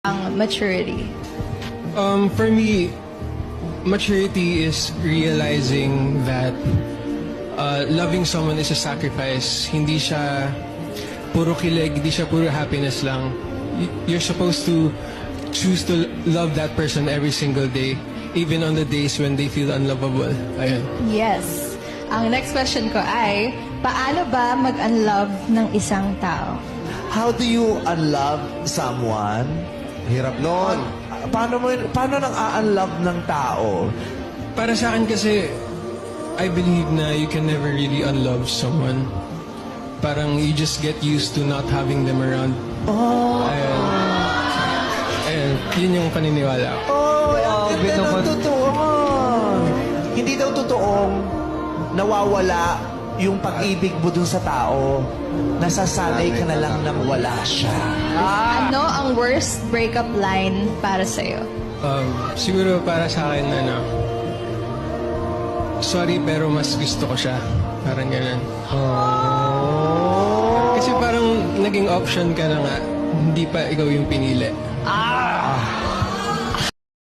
ang maturity? For me, maturity is realizing that loving someone is a sacrifice. Hindi siya puro kilig, hindi siya puro happiness lang. You're supposed to choose to love that person every single day, even on the days when they feel unlovable. Ayun. Yes. Ang next question ko ay, paano ba mag-unlove ng isang tao? How do you unlove someone? Hirap nun. Paano nang a-unlove ng tao? Para sa akin kasi, I believe na you can never really unlove someone. Parang you just get used to not having them around. Ayun. Ayun, yun yung paniniwala ko. Ang ganda ng totoo. Hindi daw totoong nawawala yung pag-ibig mo dun sa tao. Nasasanay ka na lang nang wala siya. Ano ang worst breakup line para sa'yo? Siguro para sa akin, sorry pero mas gusto ko siya. Parang ganun. Kasi parang naging option ka na nga, hindi pa ikaw yung pinili.